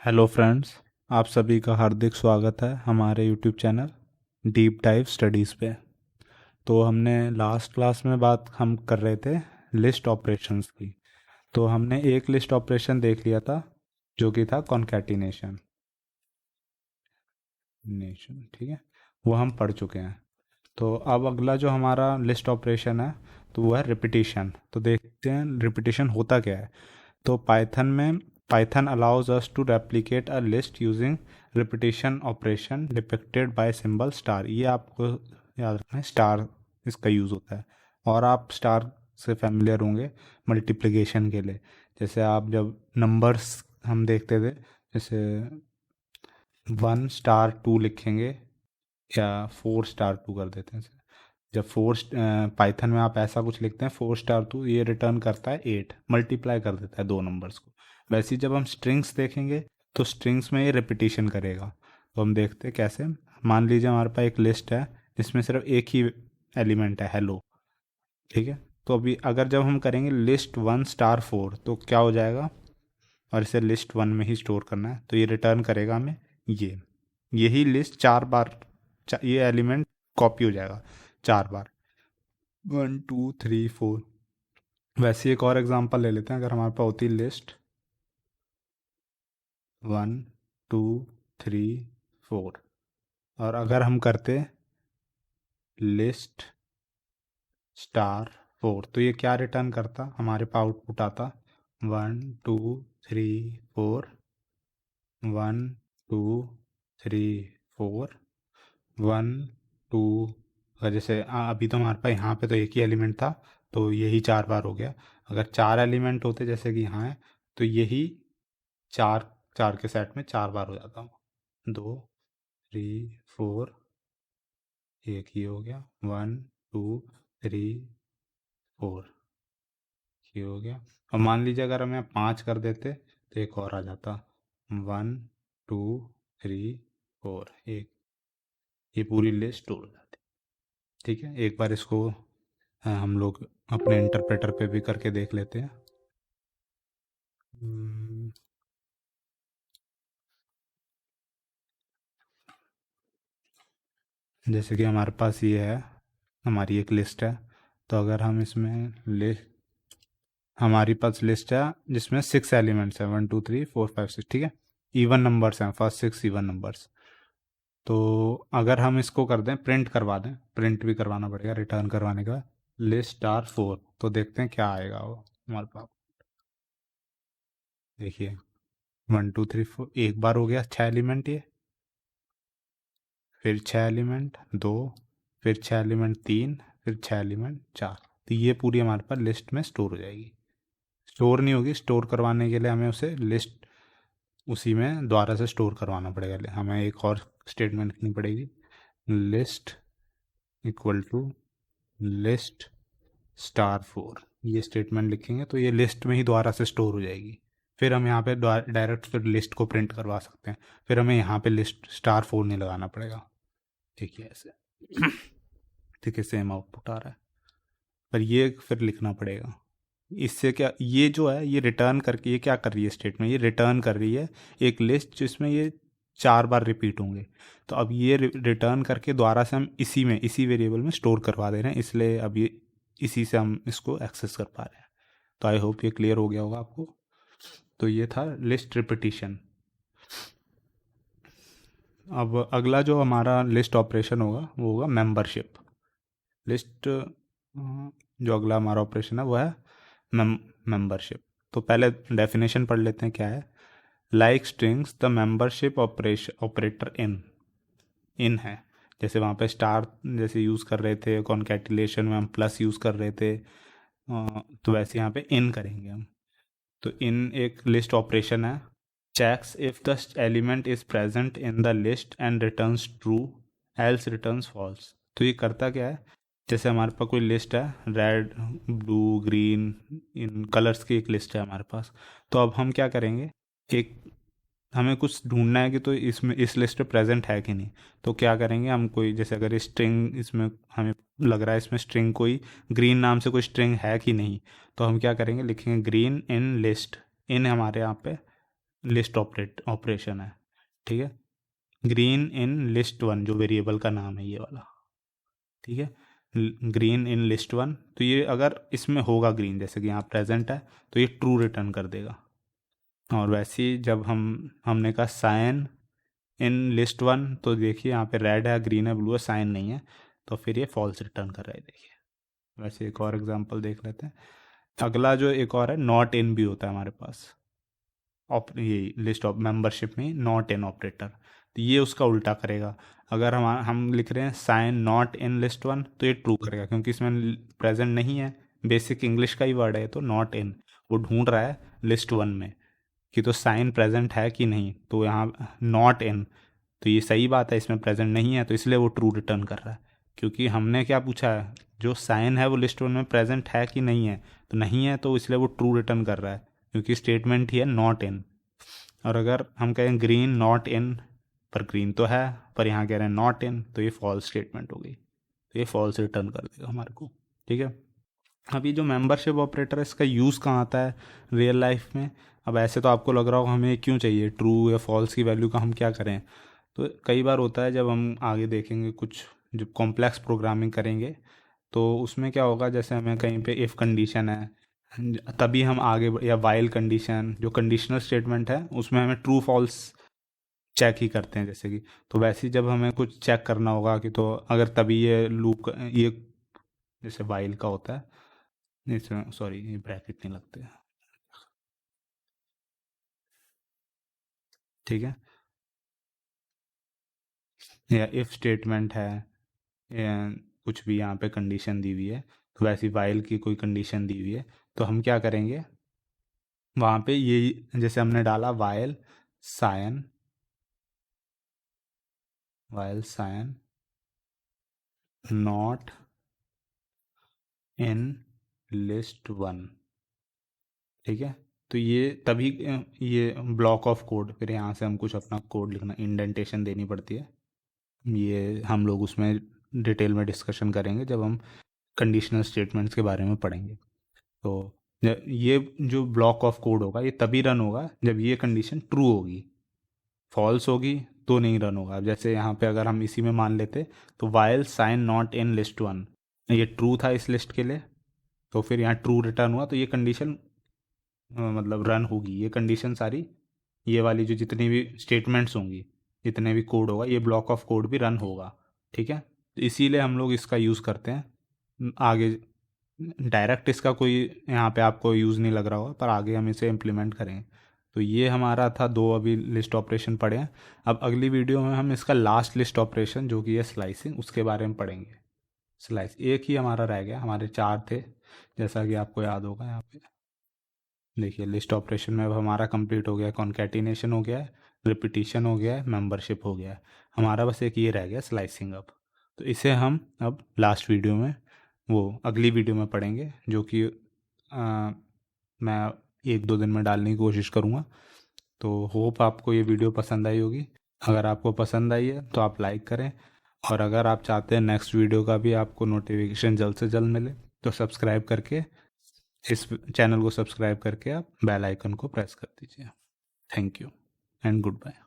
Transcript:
Hello friends, आप सभी का हार्दिक स्वागत है हमारे YouTube channel deep dive studies पे। तो हमने लास्ट क्लास में बात हम कर रहे थे लिस्ट ऑपरेशंस की। तो हमने एक लिस्ट ऑपरेशन देख लिया था जो कि था कॉन्कैटिनेशन ठीक है, वो हम पढ़ चुके हैं। तो अब अगला जो हमारा लिस्ट ऑपरेशन है तो वो है रिपीटिशन। तो देखते हैं रिपीटिशन होता क्या है। तो Python allows us to replicate a list using repetition operation depicted by symbol star. ये आपको याद रखना है, स्टार इसका यूज़ होता है। और आप स्टार से फैमिलियर होंगे मल्टीप्लिकेशन के लिए। जैसे आप जब नंबर्स हम देखते थे, जैसे 1*2 लिखेंगे या 4*2 कर देते हैं। जब पाइथन में आप ऐसा कुछ लिखते हैं 4*2, ये रिटर्न करता है 8, मल्टीप्लाई कर देता है दो नंबर्स को। वैसे ही जब हम स्ट्रिंग्स देखेंगे तो स्ट्रिंग्स में ये रिपीटिशन करेगा। तो हम देखते हैं कैसे। मान लीजिए हमारे पास एक लिस्ट है जिसमें सिर्फ एक ही एलिमेंट है, हेलो। ठीक है, तो अभी अगर जब हम करेंगे लिस्ट 1*4 तो क्या हो जाएगा, और इसे लिस्ट 1 में ही स्टोर करना है तो ये रिटर्न करेगा हमें यही लिस्ट 4 बार, ये एलिमेंट कॉपी हो जाएगा 4 बार, 1 2 3 4। वैसे एक और एग्जांपल ले लेते हैं। अगर हमारे पास होती लिस्ट 1 2 3 4 और अगर हम करते लिस्ट *4 तो ये क्या रिटर्न करता, हमारे पास आउटपुट आता 1 2 3 4, 1 2 3 4, 1 2। अगर जैसे अभी तो हमारे पास यहाँ पे तो एक ही एलिमेंट था तो यही 4 बार हो गया। अगर 4 एलिमेंट होते जैसे कि यहाँ है तो यही चार चार के सेट में 4 बार हो जाता। 2 3 4, एक ही हो गया, 1 2 3 4, ये हो गया। अब मान लीजिए अगर हमें 5 कर देते तो एक और आ जाता, 1 2 3 4, एक, ये पूरी लिस्ट स्टोर हो जाती। ठीक है, एक बार इसको हम लोग अपने इंटरप्रेटर पे भी करके देख लेते हैं। जैसे कि हमारे पास ये है, हमारी एक लिस्ट है। तो अगर हम इसमें हमारी पास लिस्ट है जिसमें 6 एलिमेंट्स हैं, 1 2 3 4 5 6। ठीक है, इवन नंबर्स हैं, फर्स्ट 6 इवन नंबर्स। तो अगर हम इसको कर दें, प्रिंट करवा दें, प्रिंट भी करवाना पड़ेगा रिटर्न करवाने का, लिस्ट*4, तो देखते हैं क्या आएगा वो हमारे पास। देखिए 1 2 3 4, एक बार हो गया 6 एलिमेंट ये, फिर 6 एलिमेंट 2, फिर 6 एलिमेंट 3, फिर 6 एलिमेंट 4। तो ये पूरी हमारे पास लिस्ट में स्टोर हो जाएगी। स्टोर नहीं होगी, स्टोर करवाने के लिए हमें उसे लिस्ट उसी में दोबारा से स्टोर करवाना पड़ेगा। हमें एक और स्टेटमेंट लिखनी पड़ेगी, लिस्ट इक्वल टू लिस्ट*4। ये स्टेटमेंट लिखेंगे तो ये लिस्ट में ही दोबारा से स्टोर हो जाएगी। फिर हम यहाँ पे डायरेक्ट फिर लिस्ट को प्रिंट करवा सकते हैं। फिर हमें यहाँ पे लिस्ट*4 नहीं लगाना पड़ेगा। ठीक है, ऐसे ठीक है, सेम आउटपुट आ रहा है। पर ये फिर लिखना पड़ेगा। इससे क्या, ये जो है ये रिटर्न करके ये क्या कर रही है स्टेटमेंट, ये रिटर्न कर रही है एक लिस्ट जिसमें ये 4 बार रिपीट होंगे। तो अब ये रिटर्न करके दोबारा से हम इसी वेरिएबल में स्टोर करवा दे रहे हैं, इसलिए अब ये इसी से हम इसको एक्सेस कर पा रहे हैं। तो आई होप ये क्लियर हो गया होगा आपको। तो ये था लिस्ट रिपीटिशन। अब अगला जो हमारा लिस्ट ऑपरेशन होगा वो होगा मेंबरशिप। लिस्ट जो अगला हमारा ऑपरेशन है वो है मेंबरशिप। तो पहले डेफिनेशन पढ़ लेते हैं क्या है। Like strings the membership operator in है। जैसे वहाँ पे स्टार जैसे यूज़ कर रहे थे, कॉन्कैटिनेशन में हम प्लस यूज़ कर रहे थे, तो वैसे यहाँ पे इन करेंगे हम। तो इन एक लिस्ट ऑपरेशन है। Checks if the element is present in the list and returns true, else returns false. तो ये करता क्या है, जैसे हमारे पास कोई लिस्ट है, रेड ब्लू ग्रीन, इन कलर्स की एक लिस्ट है हमारे पास। तो अब हम क्या करेंगे, एक हमें कुछ ढूंढना है कि तो इसमें इस लिस्ट पे प्रेजेंट है कि नहीं। तो क्या करेंगे हम, कोई जैसे अगर स्ट्रिंग इसमें हमें लग रहा है इसमें स्ट्रिंग कोई ग्रीन नाम से कोई स्ट्रिंग है कि नहीं, तो हम क्या करेंगे, लिखेंगे ग्रीन इन लिस्ट। इन हमारे यहाँ पे लिस्ट ऑपरेशन है, ठीक है। ग्रीन इन लिस्ट वन जो वेरिएबल का नाम है ये वाला, ठीक है। ग्रीन इन लिस्ट वन, तो ये अगर इसमें होगा ग्रीन जैसे कि यहाँ प्रेजेंट है तो ये ट्रू रिटर्न कर देगा। और वैसे ही जब हमने कहा साइन इन लिस्ट वन, तो देखिए यहाँ पे रेड है, ग्रीन है, ब्लू है, साइन नहीं है, तो फिर ये फॉल्स रिटर्न कर रहा है। देखिए वैसे एक और एग्जांपल देख लेते हैं। अगला जो एक और है, नॉट इन भी होता है हमारे पास ये लिस्ट ऑफ मेंबरशिप में, नॉट इन ऑपरेटर, तो ये उसका उल्टा करेगा। अगर हम लिख रहे हैं sign not in list one, तो ये ट्रू करेगा क्योंकि इसमें प्रेजेंट नहीं है, बेसिक इंग्लिश का ही वर्ड है, तो नॉट इन, वो ढूंढ रहा है लिस्ट वन में कि तो साइन प्रेजेंट है कि नहीं, तो यहाँ नॉट इन, तो ये सही बात है, इसमें प्रेजेंट नहीं है, तो इसलिए वो ट्रू रिटर्न कर रहा है। क्योंकि हमने क्या पूछा है, जो साइन है वो लिस्ट वन में प्रेजेंट है कि नहीं है, तो नहीं है, तो इसलिए वो ट्रू रिटर्न कर रहा है क्योंकि स्टेटमेंट ही है नॉट इन। और अगर हम कहें ग्रीन नॉट इन, पर ग्रीन तो है, पर यहाँ कह रहे हैं नॉट इन, तो ये फॉल्स स्टेटमेंट हो गई, तो ये फॉल्स रिटर्न कर देगा हमारे को, ठीक है। अभी जो मेंबरशिप ऑपरेटर है इसका यूज़ कहाँ आता है रियल लाइफ में। अब ऐसे तो आपको लग रहा होगा हमें क्यों चाहिए, ट्रू या फॉल्स की वैल्यू का हम क्या करें। तो कई बार होता है जब हम आगे देखेंगे कुछ जब कॉम्प्लेक्स प्रोग्रामिंग करेंगे, तो उसमें क्या होगा, जैसे हमें कहीं पे इफ़ कंडीशन है तभी हम आगे या वाइल कंडीशन, जो कंडीशनल स्टेटमेंट है उसमें हमें ट्रू फॉल्स चेक ही करते हैं जैसे कि, तो वैसे ही जब हमें कुछ चेक करना होगा कि तो अगर तभी ये लूप ये जैसे वाइल का होता है, इसमें सॉरी ये ब्रैकेट नहीं लगते, ठीक है, या इफ स्टेटमेंट है, या कुछ भी यहाँ पे कंडीशन दी हुई है, तो वैसी वाइल की कोई कंडीशन दी हुई है, तो हम क्या करेंगे वहाँ पे, ये जैसे हमने डाला sign while sign not in list one, ठीक है। तो ये तभी ये ब्लॉक ऑफ कोड, फिर यहाँ से हम कुछ अपना कोड लिखना, इंडेंटेशन देनी पड़ती है, ये हम लोग उसमें डिटेल में डिस्कशन करेंगे जब हम कंडीशनल स्टेटमेंट्स के बारे में पढ़ेंगे। तो ये जो ब्लॉक ऑफ कोड होगा ये तभी रन होगा जब ये कंडीशन ट्रू होगी, फॉल्स होगी तो नहीं रन होगा। अब जैसे यहाँ पे अगर हम इसी में मान लेते, तो while sign not in list one, ये ट्रू था इस लिस्ट के लिए, तो फिर यहाँ ट्रू रिटर्न हुआ, तो ये कंडीशन मतलब रन होगी, ये कंडीशन सारी, ये वाली जो जितनी भी स्टेटमेंट्स होंगी, जितने भी कोड होगा, ये ब्लॉक ऑफ कोड भी रन होगा, ठीक है। तो इसीलिए हम लोग इसका यूज़ करते हैं आगे। डायरेक्ट इसका कोई यहाँ पे आपको यूज़ नहीं लग रहा होगा, पर आगे हम इसे इम्प्लीमेंट करेंगे। तो ये हमारा था दो अभी लिस्ट ऑपरेशन पढ़े हैं। अब अगली वीडियो में हम इसका लास्ट लिस्ट ऑपरेशन जो कि है स्लाइसिंग, उसके बारे में पढ़ेंगे। स्लाइस एक ही हमारा रह गया, हमारे चार थे जैसा कि आपको याद होगा। यहाँ पे देखिए लिस्ट ऑपरेशन में अब हमारा कंप्लीट हो गया, कॉन्कैटिनेशन हो गया है, रिपीटिशन हो गया है, मेंबरशिप हो गया है, हमारा बस एक ये रह गया स्लाइसिंग। अब तो इसे हम अब लास्ट वीडियो में, वो अगली वीडियो में पढ़ेंगे, जो कि मैं एक दो दिन में डालने की कोशिश करूँगा। तो होप आपको ये वीडियो पसंद आई होगी। अगर आपको पसंद आई है तो आप लाइक करें, और अगर आप चाहते हैं नेक्स्ट वीडियो का भी आपको नोटिफिकेशन जल्द से जल्द मिले, तो सब्सक्राइब करके, इस चैनल को सब्सक्राइब करके आप बेल आइकन को प्रेस कर दीजिए। Thank you and good bye.